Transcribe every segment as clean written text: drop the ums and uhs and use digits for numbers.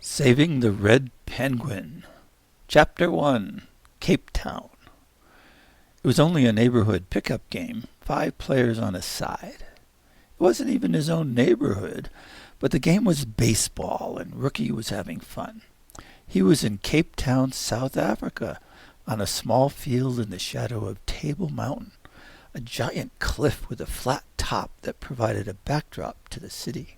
Saving the Red Penguin. Chapter 1. Cape Town. It was only a neighborhood pickup game, 5 players on a side. It wasn't even his own neighborhood, but the game was baseball and Rookie was having fun. He was in Cape Town, South Africa, on a small field in the shadow of Table Mountain, a giant cliff with a flat top that provided a backdrop to the city.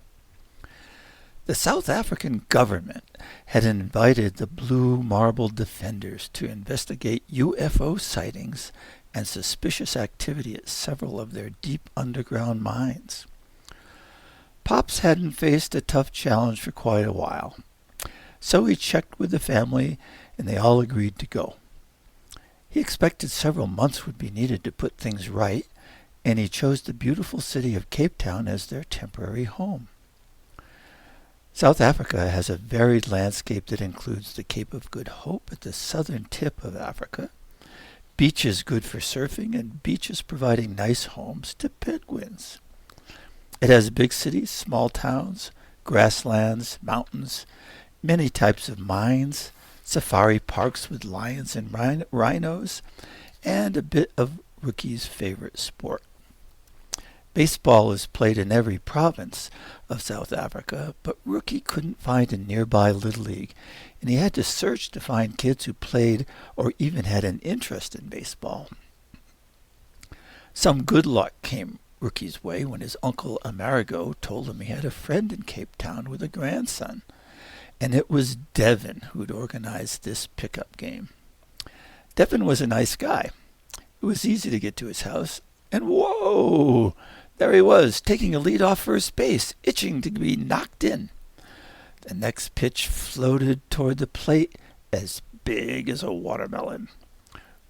The South African government had invited the Blue Marble Defenders to investigate UFO sightings and suspicious activity at several of their deep underground mines. Pops hadn't faced a tough challenge for quite a while, so he checked with the family and they all agreed to go. He expected several months would be needed to put things right, and he chose the beautiful city of Cape Town as their temporary home. South Africa has a varied landscape that includes the Cape of Good Hope at the southern tip of Africa, beaches good for surfing, and beaches providing nice homes to penguins. It has big cities, small towns, grasslands, mountains, many types of mines, safari parks with lions and rhinos, and a bit of Rookie's favorite sport. Baseball is played in every province of South Africa, but Rookie couldn't find a nearby Little League, and he had to search to find kids who played or even had an interest in baseball. Some good luck came Rookie's way when his uncle Amerigo told him he had a friend in Cape Town with a grandson, and it was Devin who'd organized this pickup game. Devin was a nice guy. It was easy to get to his house, and whoa! There he was, taking a lead off first base, itching to be knocked in. The next pitch floated toward the plate as big as a watermelon.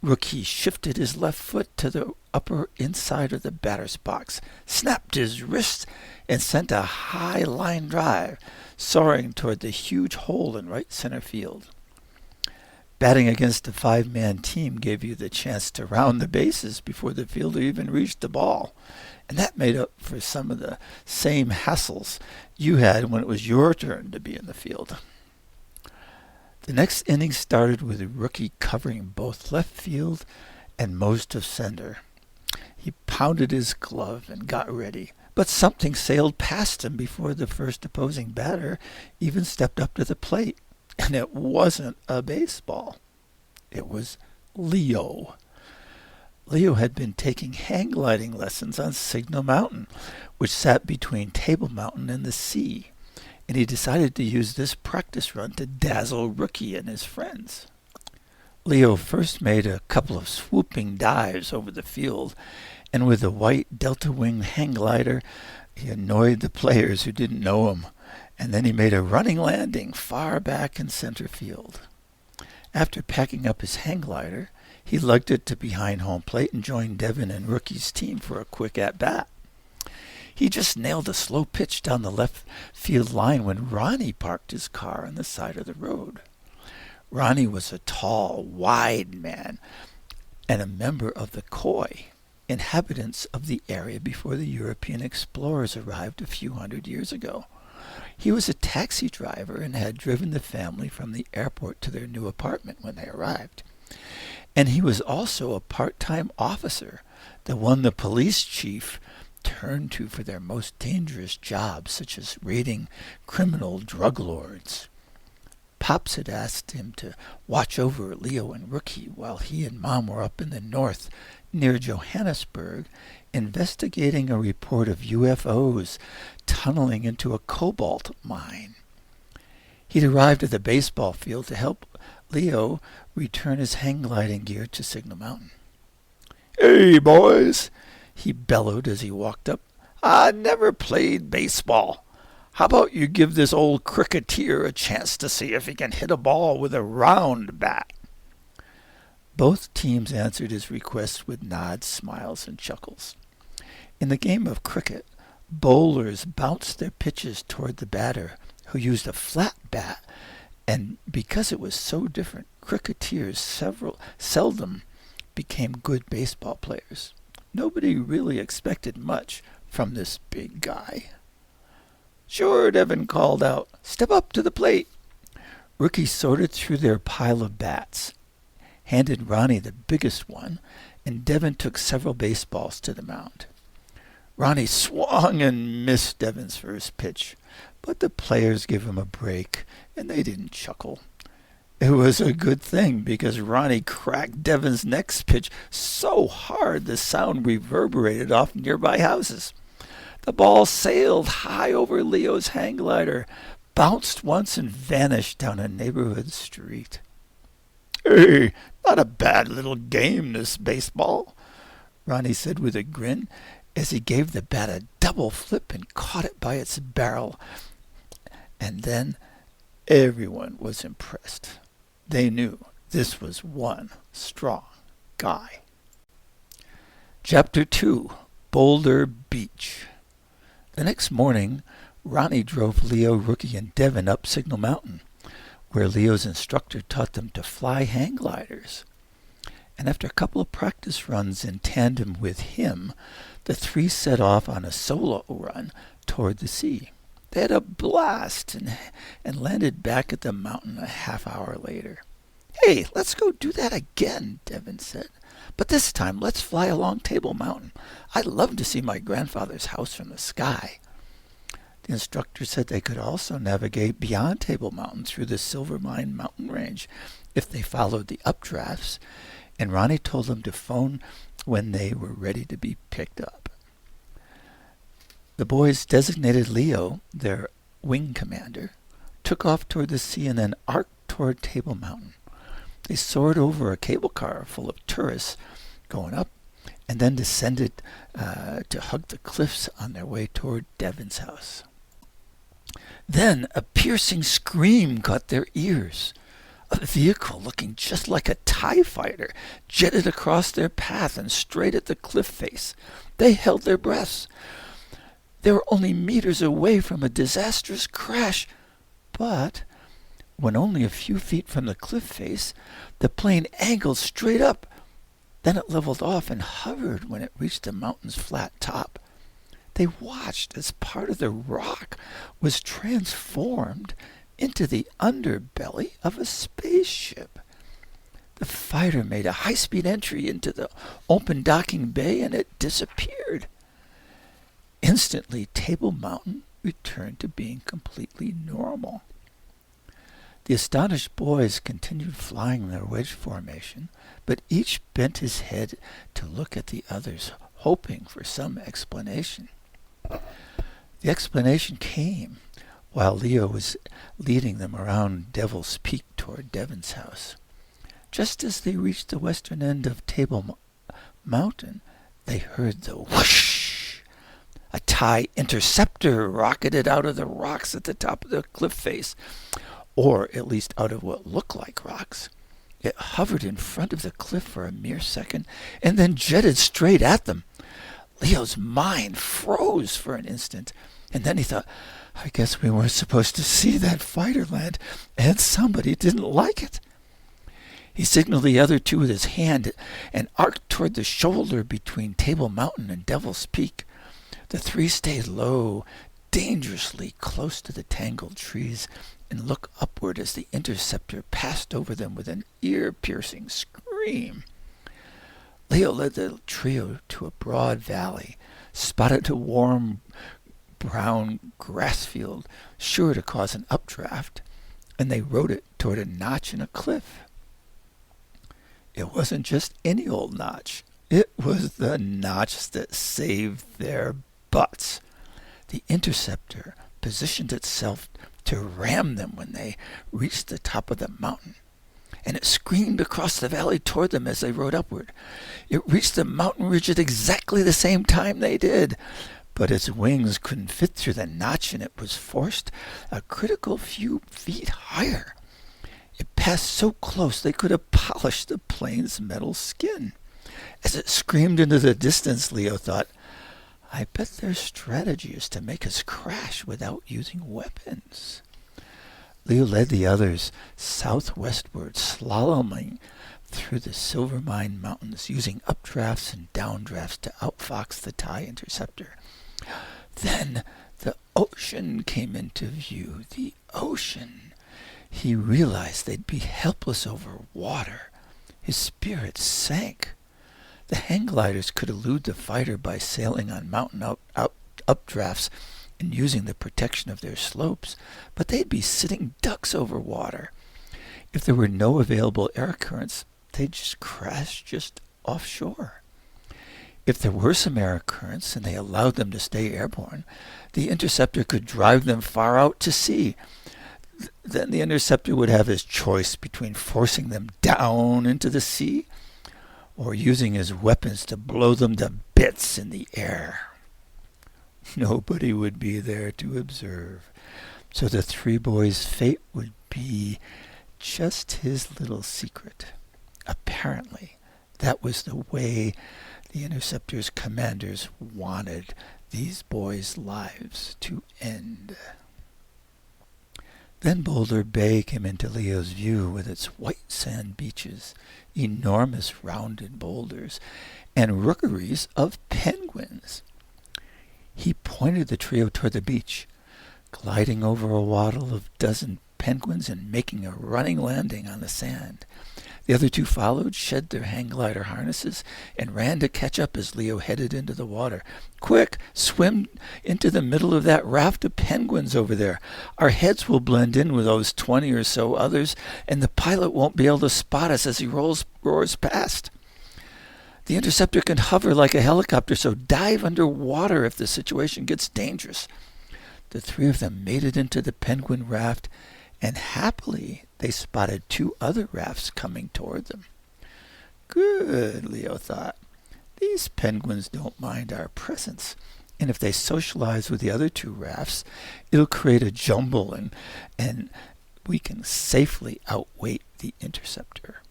Rookie shifted his left foot to the upper inside of the batter's box, snapped his wrist, and sent a high line drive, soaring toward the huge hole in right center field. Batting against a 5-man team gave you the chance to round the bases before the fielder even reached the ball, and that made up for some of the same hassles you had when it was your turn to be in the field. The next inning started with a Rookie covering both left field and most of center. He pounded his glove and got ready, but something sailed past him before the first opposing batter even stepped up to the plate. And it wasn't a baseball. It was Leo. Leo had been taking hang gliding lessons on Signal Mountain, which sat between Table Mountain and the sea, and he decided to use this practice run to dazzle Rookie and his friends. Leo first made a couple of swooping dives over the field, and with a white delta-wing hang glider, he annoyed the players who didn't know him. And then he made a running landing far back in center field. After packing up his hang glider, he lugged it to behind home plate and joined Devin and Rookie's team for a quick at-bat. He just nailed a slow pitch down the left field line when Ronnie parked his car on the side of the road. Ronnie was a tall, wide man and a member of the Khoi, inhabitants of the area before the European explorers arrived a few hundred years ago. He was a taxi driver and had driven the family from the airport to their new apartment when they arrived. And he was also a part-time officer, the one the police chief turned to for their most dangerous jobs, such as raiding criminal drug lords. Pops had asked him to watch over Leo and Rookie while he and Mom were up in the north near Johannesburg investigating a report of UFOs tunneling into a cobalt mine. He'd arrived at the baseball field to help Leo return his hang gliding gear to Signal Mountain. "Hey, boys," he bellowed as he walked up. "I never played baseball. How about you give this old cricketer a chance to see if he can hit a ball with a round bat?" Both teams answered his request with nods, smiles, and chuckles. In the game of cricket, bowlers bounced their pitches toward the batter, who used a flat bat, and because it was so different, cricketers seldom became good baseball players. Nobody really expected much from this big guy. "Sure," Devin called out. "Step up to the plate." Rookie sorted through their pile of bats, handed Ronnie the biggest one, and Devin took several baseballs to the mound. Ronnie swung and missed Devin's first pitch, but the players gave him a break, and they didn't chuckle. It was a good thing, because Ronnie cracked Devin's next pitch so hard the sound reverberated off nearby houses. The ball sailed high over Leo's hang glider, bounced once and vanished down a neighborhood street. "Hey, not a bad little game, this baseball," Ronnie said with a grin as he gave the bat a double flip and caught it by its barrel. And then everyone was impressed. They knew this was one strong guy. Chapter 2, Boulder Beach. The next morning, Ronnie drove Leo, Rookie, and Devin up Signal Mountain, where Leo's instructor taught them to fly hang gliders. And after a couple of practice runs in tandem with him, the three set off on a solo run toward the sea. They had a blast and landed back at the mountain a half hour later. "Hey, let's go do that again," Devin said. "But this time, let's fly along Table Mountain. I'd love to see my grandfather's house from the sky." The instructor said they could also navigate beyond Table Mountain through the Silvermine mountain range if they followed the updrafts, and Ronnie told them to phone when they were ready to be picked up. The boys designated Leo, their wing commander, took off toward the sea and then arced toward Table Mountain. They soared over a cable car full of tourists going up and then descended to hug the cliffs on their way toward Devin's house. Then a piercing scream caught their ears. A vehicle looking just like a TIE fighter jetted across their path and straight at the cliff face. They held their breaths. They were only meters away from a disastrous crash, but when only a few feet from the cliff face, the plane angled straight up. Then it leveled off and hovered when it reached the mountain's flat top. They watched as part of the rock was transformed into the underbelly of a spaceship. The fighter made a high-speed entry into the open docking bay, and it disappeared. Instantly, Table Mountain returned to being completely normal. The astonished boys continued flying their wedge formation, but each bent his head to look at the others, hoping for some explanation. The explanation came while Leo was leading them around Devil's Peak toward Devin's house. Just as they reached the western end of Table Mountain, they heard the whoosh. A TIE interceptor rocketed out of the rocks at the top of the cliff face, or at least out of what looked like rocks. It hovered in front of the cliff for a mere second and then jetted straight at them. Leo's mind froze for an instant, and then he thought, "I guess we weren't supposed to see that fighter land, and somebody didn't like it." He signaled the other two with his hand and arced toward the shoulder between Table Mountain and Devil's Peak. The three stayed low, dangerously close to the tangled trees, and looked upward as the interceptor passed over them with an ear-piercing scream. Leo led the trio to a broad valley, spotted a warm brown grass field sure to cause an updraft, and they rode it toward a notch in a cliff. It wasn't just any old notch. It was the notch that saved their butts. The interceptor positioned itself to ram them when they reached the top of the mountain, and it screamed across the valley toward them as they rode upward. It reached the mountain ridge at exactly the same time they did, but its wings couldn't fit through the notch, and it was forced a critical few feet higher. It passed so close they could have polished the plane's metal skin. As it screamed into the distance, Leo thought, "I bet their strategy is to make us crash without using weapons." Leo led the others southwestward, slaloming through the Silvermine Mountains, using updrafts and downdrafts to outfox the TIE interceptor. Then the ocean came into view. The ocean. He realized they'd be helpless over water. His spirits sank. The hang gliders could elude the fighter by sailing on mountain updrafts and using the protection of their slopes, but they'd be sitting ducks over water. If there were no available air currents, they'd just crash just offshore. If there were some air currents and they allowed them to stay airborne, the interceptor could drive them far out to sea. Then the interceptor would have his choice between forcing them down into the sea or using his weapons to blow them to bits in the air. Nobody would be there to observe, so the three boys' fate would be just his little secret. Apparently, that was the way the interceptor's commanders wanted these boys' lives to end. Then Boulder Bay came into Leo's view with its white sand beaches, enormous rounded boulders, and rookeries of penguins. He pointed the trio toward the beach, gliding over a waddle of dozen penguins and making a running landing on the sand. The other two followed, shed their hang glider harnesses, and ran to catch up as Leo headed into the water. "Quick, swim into the middle of that raft of penguins over there. Our heads will blend in with those 20 or so others, and the pilot won't be able to spot us as he roars past. The interceptor can hover like a helicopter, so dive underwater if the situation gets dangerous." The three of them made it into the penguin raft, and happily they spotted two other rafts coming toward them. Good, Leo thought. These penguins don't mind our presence, and if they socialize with the other two rafts, it'll create a jumble, and we can safely outweight the interceptor.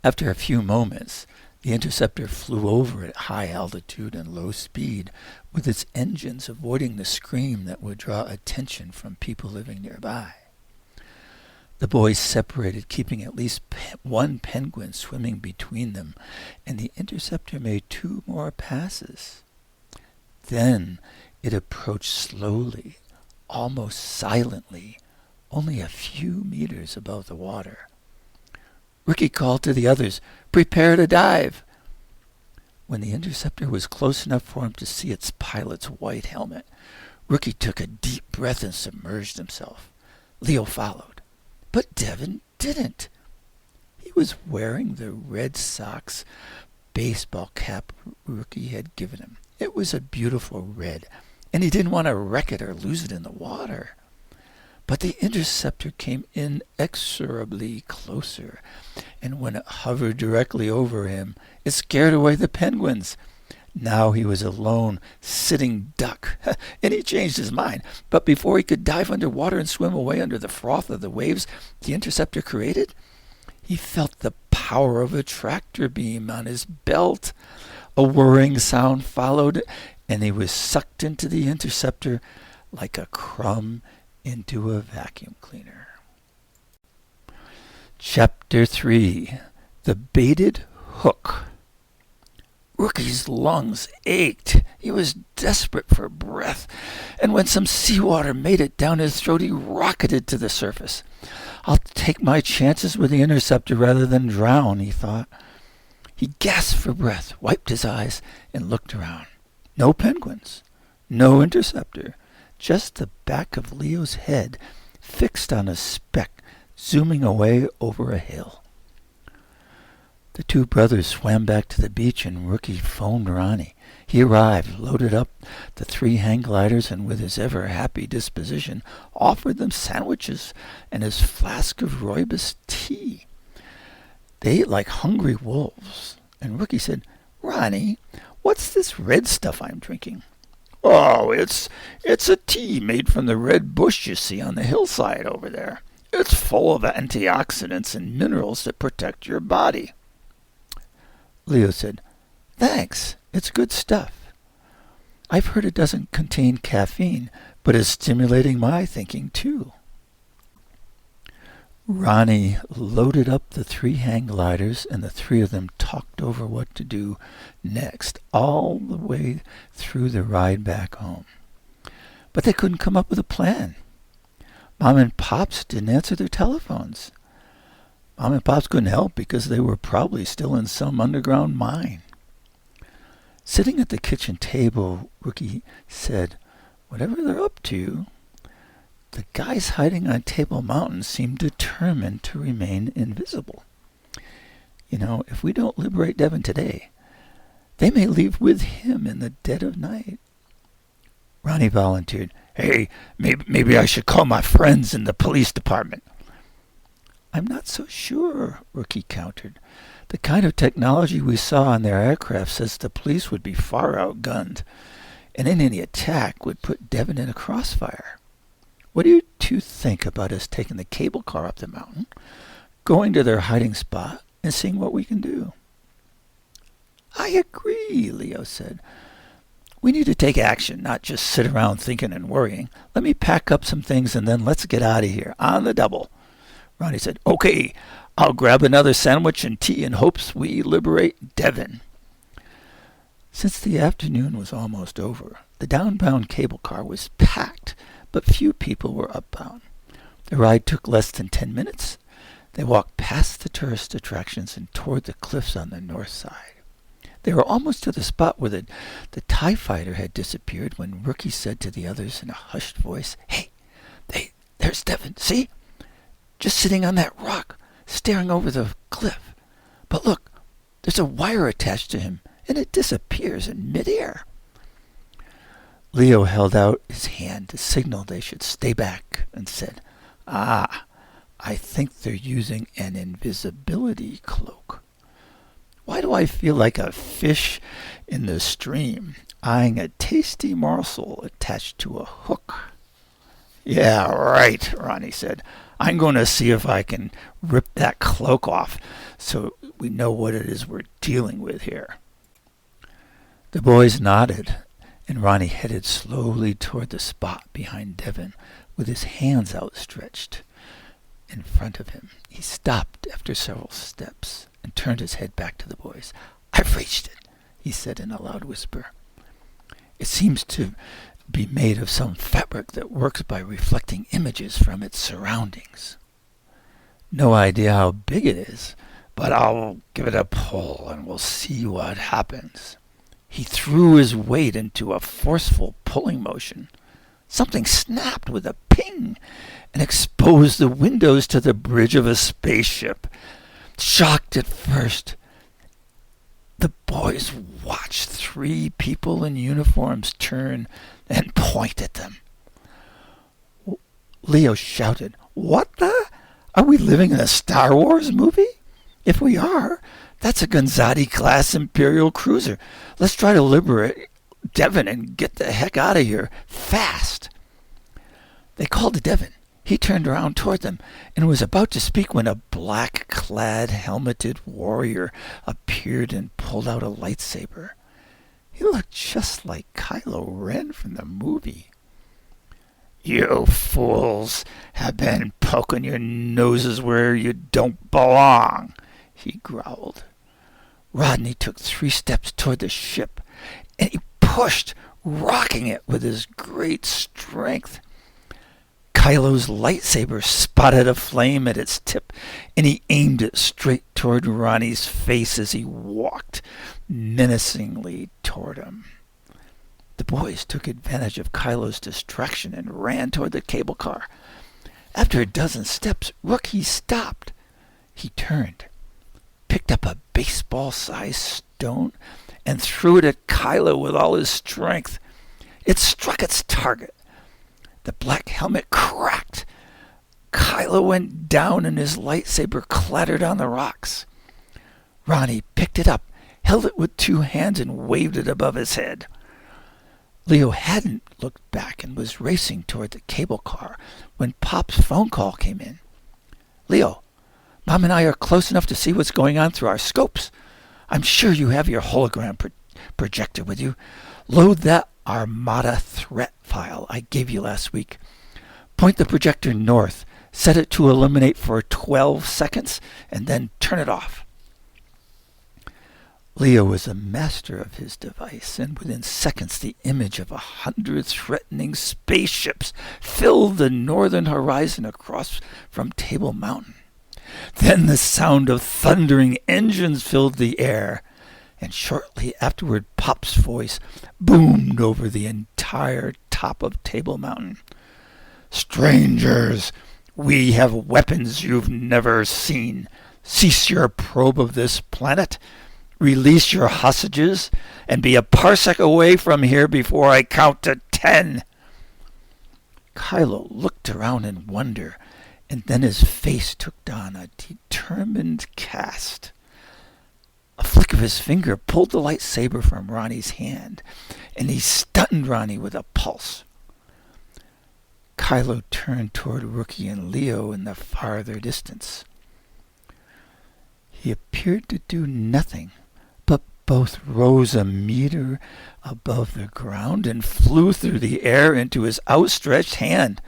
After a few moments, the interceptor flew over at high altitude and low speed, with its engines avoiding the scream that would draw attention from people living nearby. The boys separated, keeping at least one penguin swimming between them, and the interceptor made two more passes. Then it approached slowly, almost silently, only a few meters above the water. Ricky called to the others, "Prepare to dive." When the interceptor was close enough for him to see its pilot's white helmet, Ricky took a deep breath and submerged himself. Leo followed, but Devin didn't. He was wearing the Red Sox baseball cap Ricky had given him. It was a beautiful red, and he didn't want to wreck it or lose it in the water. But the interceptor came inexorably closer, and when it hovered directly over him, it scared away the penguins. Now he was alone, sitting duck, and he changed his mind. But before he could dive underwater and swim away under the froth of the waves the interceptor created, he felt the power of a tractor beam on his belt. A whirring sound followed, and he was sucked into the interceptor like a crumb into a vacuum cleaner. Chapter 3. The Baited Hook. Rookie's lungs ached. He was desperate for breath, and when some seawater made it down his throat, he rocketed to the surface. "I'll take my chances with the interceptor rather than drown," he thought. He gasped for breath, wiped his eyes, and looked around. No penguins, no interceptor, just the back of Leo's head fixed on a speck zooming away over a hill. The two brothers swam back to the beach, and Rookie phoned Ronnie. He arrived, loaded up the three hang gliders, and with his ever-happy disposition, offered them sandwiches and his flask of rooibos tea. They ate like hungry wolves, and Rookie said, "Ronnie, what's this red stuff I'm drinking?" "Oh, it's a tea made from the red bush you see on the hillside over there. It's full of antioxidants and minerals that protect your body." Leo said, "Thanks, it's good stuff. I've heard it doesn't contain caffeine, but is stimulating my thinking too." Ronnie loaded up the three hang gliders, and the three of them talked over what to do next all the way through the ride back home. But they couldn't come up with a plan. Mom and Pops didn't answer their telephones. Mom and Pops couldn't help because they were probably still in some underground mine. Sitting at the kitchen table, Rookie said, "Whatever they're up to, the guys hiding on Table Mountain seem determined to remain invisible. You know, if we don't liberate Devin today, they may leave with him in the dead of night." Ronnie volunteered, "Hey, maybe I should call my friends in the police department." "I'm not so sure," Rookie countered. "The kind of technology we saw on their aircraft says the police would be far outgunned, and any attack would put Devin in a crossfire. What do you two think about us taking the cable car up the mountain, going to their hiding spot, and seeing what we can do?" "I agree," Leo said. "We need to take action, not just sit around thinking and worrying. Let me pack up some things and then let's get out of here, on the double." Ronnie said, "Okay, I'll grab another sandwich and tea in hopes we liberate Devin." Since the afternoon was almost over, the downbound cable car was packed, but few people were upbound. The ride took less than 10 minutes. They walked past the tourist attractions and toward the cliffs on the north side. They were almost to the spot where the TIE fighter had disappeared when Rookie said to the others in a hushed voice, "Hey, there's Devin, see? Just sitting on that rock, staring over the cliff. But look, there's a wire attached to him, and it disappears in midair." Leo held out his hand to signal they should stay back and said, "Ah, I think they're using an invisibility cloak. Why do I feel like a fish in the stream, eyeing a tasty morsel attached to a hook?" "Yeah, right," Ronnie said. "I'm going to see if I can rip that cloak off so we know what it is we're dealing with here." The boys nodded, and Ronnie headed slowly toward the spot behind Devin with his hands outstretched in front of him. He stopped after several steps and turned his head back to the boys. "I've reached it," he said in a loud whisper. "It seems to be made of some fabric that works by reflecting images from its surroundings. No idea how big it is, but I'll give it a pull and we'll see what happens." He threw his weight into a forceful pulling motion. Something snapped with a ping and exposed the windows to the bridge of a spaceship. Shocked at first, the boys watched 3 people in uniforms turn and point at them. Leo shouted, "What the? Are we living in a Star Wars movie? If we are, that's a Gonzati-class Imperial cruiser. Let's try to liberate Devin and get the heck out of here fast." They called to Devin. He turned around toward them and was about to speak when a black-clad, helmeted warrior appeared and pulled out a lightsaber. He looked just like Kylo Ren from the movie. "You fools have been poking your noses where you don't belong," he growled. Rodney took 3 steps toward the ship, and he pushed, rocking it with his great strength. Kylo's lightsaber spotted a flame at its tip, and he aimed it straight toward Ronnie's face as he walked menacingly toward him. The boys took advantage of Kylo's distraction and ran toward the cable car. After a dozen steps, Rookie stopped. He turned, picked up a baseball-sized stone, and threw it at Kylo with all his strength. It struck its target. The black helmet cracked. Kylo went down and his lightsaber clattered on the rocks. Ronnie picked it up, held it with 2 hands, and waved it above his head. Leo hadn't looked back and was racing toward the cable car when Pop's phone call came in. "Leo, Mom and I are close enough to see what's going on through our scopes. I'm sure you have your hologram projector with you. Load that Armada threat file I gave you last week. Point the projector north, set it to illuminate for 12 seconds, and then turn it off." Leo was a master of his device, and within seconds the image of 100 threatening spaceships filled the northern horizon across from Table Mountain. Then the sound of thundering engines filled the air, and shortly afterward Pop's voice boomed over the entire top of Table Mountain. "Strangers, we have weapons you've never seen. Cease your probe of this planet. Release your hostages and be a parsec away from here before I count to 10. Kylo looked around in wonder, and then his face took on a determined cast. A flick of his finger pulled the lightsaber from Ronnie's hand, and he stunned Ronnie with a pulse. Kylo turned toward Rookie and Leo in the farther distance. He appeared to do nothing, but both rose a meter above the ground and flew through the air into his outstretched hand.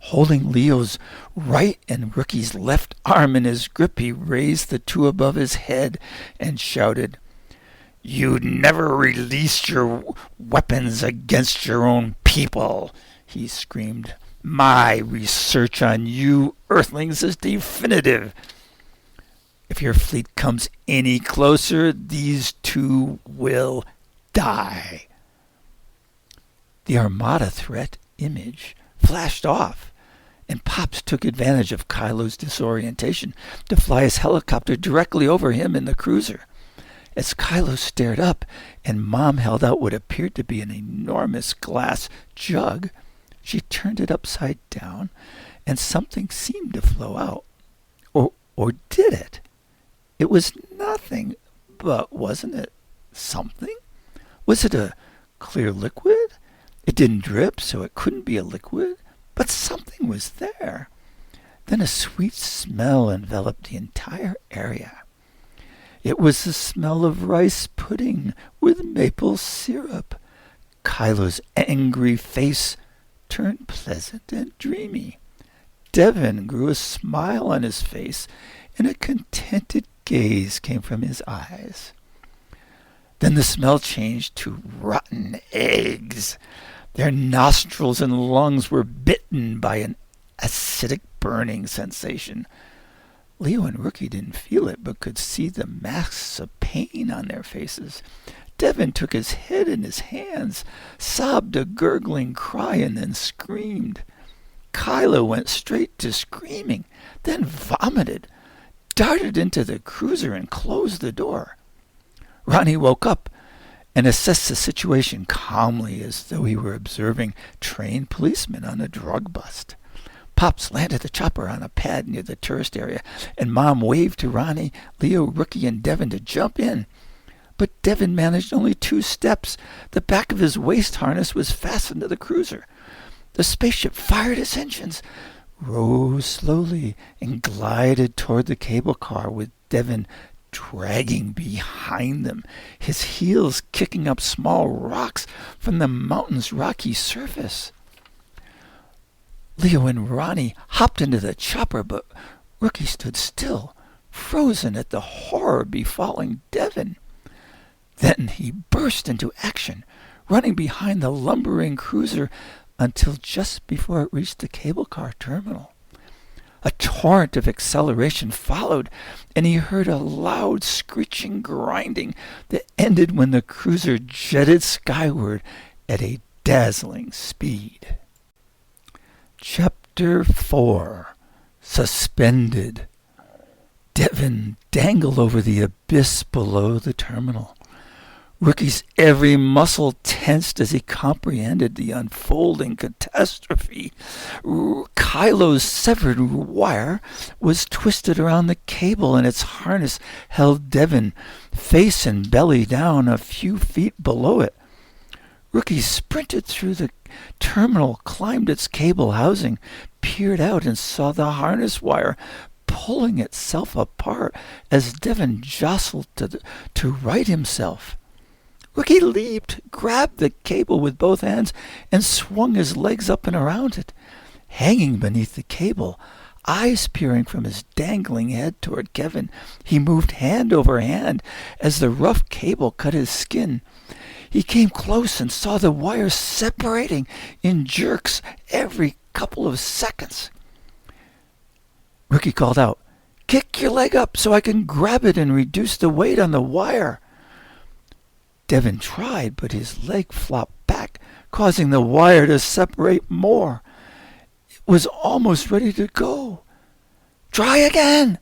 Holding Leo's right and Rookie's left arm in his grip, he raised the two above his head and shouted, "You never released your weapons against your own people," he screamed. "My research on you Earthlings is definitive. If your fleet comes any closer, these two will die." The Armada threat image flashed off, and Pops took advantage of Kylo's disorientation to fly his helicopter directly over him in the cruiser. As Kylo stared up and Mom held out what appeared to be an enormous glass jug, she turned it upside down, and something seemed to flow out. Or did it? It was nothing, but wasn't it something? Was it a clear liquid? It didn't drip, so it couldn't be a liquid, but something was there. Then a sweet smell enveloped the entire area. It was the smell of rice pudding with maple syrup. Kylo's angry face turned pleasant and dreamy. Devin grew a smile on his face, and a contented gaze came from his eyes. Then the smell changed to rotten eggs. Their nostrils and lungs were bitten by an acidic burning sensation. Leo and Rookie didn't feel it, but could see the masks of pain on their faces. Devin took his head in his hands, sobbed a gurgling cry, and then screamed. Kylo went straight to screaming, then vomited, darted into the cruiser, and closed the door. Ronnie woke up and assessed the situation calmly, as though he were observing trained policemen on a drug bust. Pops landed the chopper on a pad near the tourist area, and Mom waved to Ronnie, Leo, Rookie, and Devin to jump in. But Devin managed only 2 steps. The back of his waist harness was fastened to the cruiser. The spaceship fired its engines, rose slowly, and glided toward the cable car, with Devin dragging behind them, his heels kicking up small rocks from the mountain's rocky surface. Leo and Ronnie hopped into the chopper, but Rookie stood still, frozen at the horror befalling Devin. Then he burst into action, running behind the lumbering cruiser until just before it reached the cable car terminal. A torrent of acceleration followed, and he heard a loud screeching grinding that ended when the cruiser jetted skyward at a dazzling speed. Chapter 4. Suspended. Devin dangled over the abyss below the terminal. Rookie's every muscle tensed as he comprehended the unfolding catastrophe. Kylo's severed wire was twisted around the cable, and its harness held Devin, face and belly down, a few feet below it. Rookie sprinted through the terminal, climbed its cable housing, peered out, and saw the harness wire pulling itself apart as Devin jostled to right himself. Rookie leaped, grabbed the cable with both hands, and swung his legs up and around it. Hanging beneath the cable, eyes peering from his dangling head toward Kevin. He moved hand over hand as the rough cable cut his skin. He came close and saw the wire separating in jerks every couple of seconds. Rookie called out, "Kick your leg up so I can grab it and reduce the weight on the wire." Devin tried, but his leg flopped back, causing the wire to separate more. It was almost ready to go. "Try again!"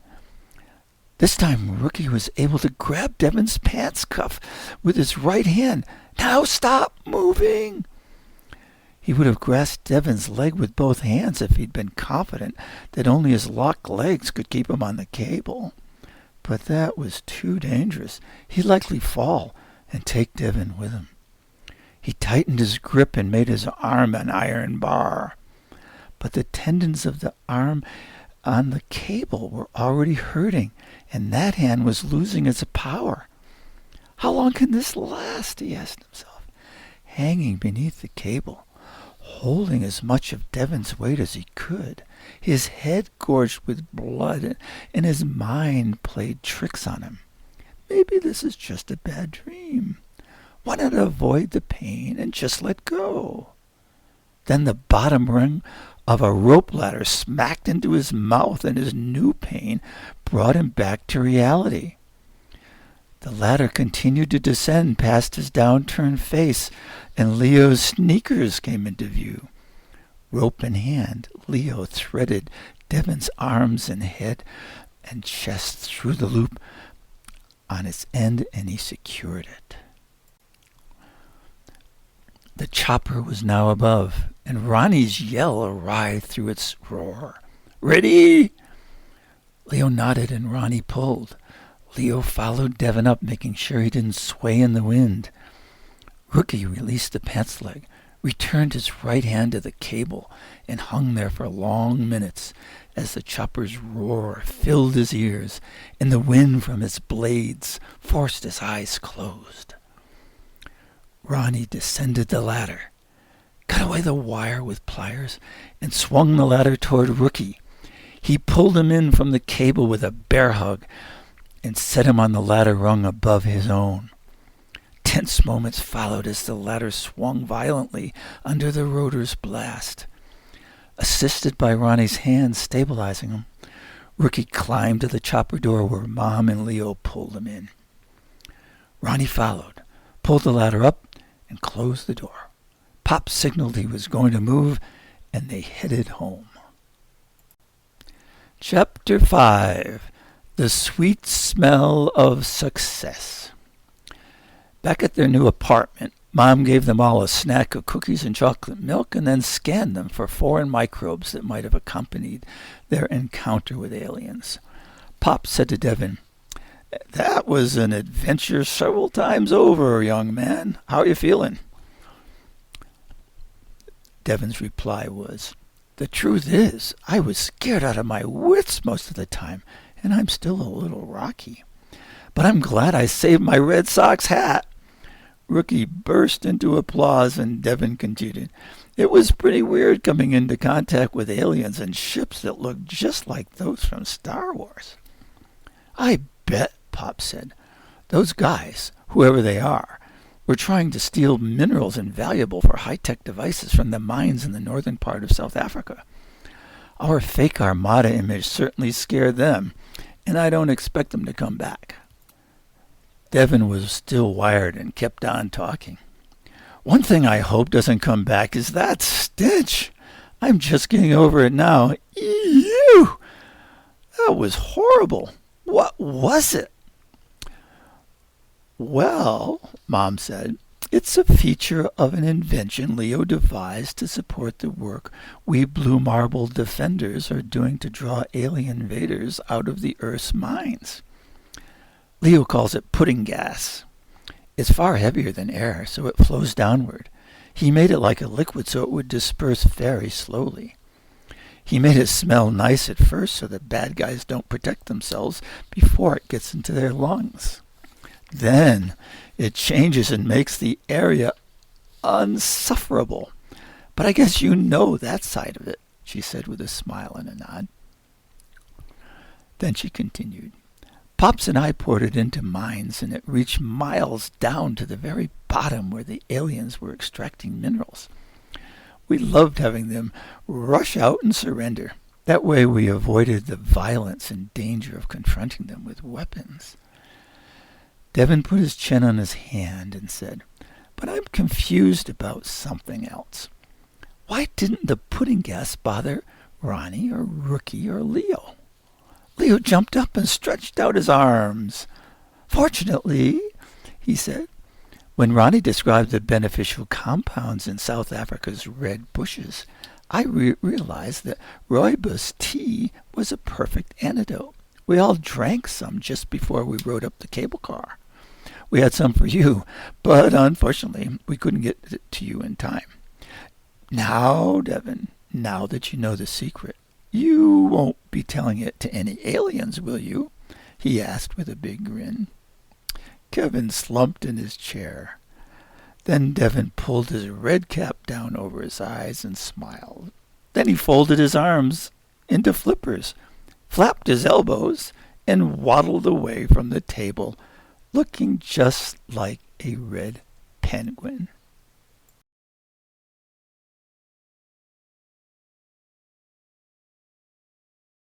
This time, Rookie was able to grab Devin's pants cuff with his right hand. "Now stop moving!" He would have grasped Devin's leg with both hands if he'd been confident that only his locked legs could keep him on the cable. But that was too dangerous. He'd likely fall and take Devin with him. He tightened his grip and made his arm an iron bar. But the tendons of the arm on the cable were already hurting, and that hand was losing its power. How long can this last? He asked himself, hanging beneath the cable, holding as much of Devin's weight as he could, his head gorged with blood, and his mind played tricks on him. Maybe this is just a bad dream. Why not avoid the pain and just let go? Then the bottom rung of a rope ladder smacked into his mouth, and his new pain brought him back to reality. The ladder continued to descend past his downturned face, and Leo's sneakers came into view. Rope in hand, Leo threaded Devin's arms and head and chest through the loop on its end, and he secured it. The chopper was now above, and Ronnie's yell writhed through its roar. "Ready?" Leo nodded, and Ronnie pulled. Leo followed Devin up, making sure he didn't sway in the wind. Rookie released the pants leg, returned his right hand to the cable, and hung there for long minutes as the chopper's roar filled his ears and the wind from its blades forced his eyes closed. Ronnie descended the ladder, cut away the wire with pliers, and swung the ladder toward Rookie. He pulled him in from the cable with a bear hug and set him on the ladder rung above his own. Tense moments followed as the ladder swung violently under the rotor's blast. Assisted by Ronnie's hands stabilizing him, Rookie climbed to the chopper door where Mom and Leo pulled him in. Ronnie followed, pulled the ladder up, and closed the door. Pop signaled he was going to move, and they headed home. Chapter 5. The Sweet Smell of Success. Back at their new apartment, Mom gave them all a snack of cookies and chocolate milk and then scanned them for foreign microbes that might have accompanied their encounter with aliens. Pop said to Devin, "That was an adventure several times over, young man. How are you feeling?" Devin's reply was, "The truth is, I was scared out of my wits most of the time, and I'm still a little rocky. But I'm glad I saved my Red Sox hat." Rookie burst into applause, and Devin continued, "It was pretty weird coming into contact with aliens and ships that looked just like those from Star Wars." "I bet," Pop said. "Those guys, whoever they are, were trying to steal minerals invaluable for high-tech devices from the mines in the northern part of South Africa. Our fake Armada image certainly scared them, and I don't expect them to come back." Devin was still wired and kept on talking. "One thing I hope doesn't come back is that stench. I'm just getting over it now. Ew! That was horrible. What was it?" "Well," Mom said, "it's a feature of an invention Leo devised to support the work we Blue Marble defenders are doing to draw alien invaders out of the Earth's mines. Leo calls it pudding gas. It's far heavier than air, so it flows downward. He made it like a liquid so it would disperse very slowly. He made it smell nice at first so the bad guys don't protect themselves before it gets into their lungs. Then it changes and makes the area unsufferable. But I guess you know that side of it," she said with a smile and a nod. Then she continued, Pops and I poured it into mines, and it reached miles down to the very bottom where the aliens were extracting minerals. We loved having them rush out and surrender. That way we avoided the violence and danger of confronting them with weapons. Devin put his chin on his hand and said, But I'm confused about something else. Why didn't the pudding gas bother Ronnie or Rookie or Leo? Leo jumped up and stretched out his arms. Fortunately, he said, when Ronnie described the beneficial compounds in South Africa's red bushes, I realized that rooibos tea was a perfect antidote. We all drank some just before we rode up the cable car. We had some for you, but unfortunately we couldn't get it to you in time. Now, Devin, now that you know the secret, you won't be telling it to any aliens, will you? He asked with a big grin. Kevin slumped in his chair. Then Devin pulled his red cap down over his eyes and smiled. Then he folded his arms into flippers, flapped his elbows, and waddled away from the table, looking just like a red penguin.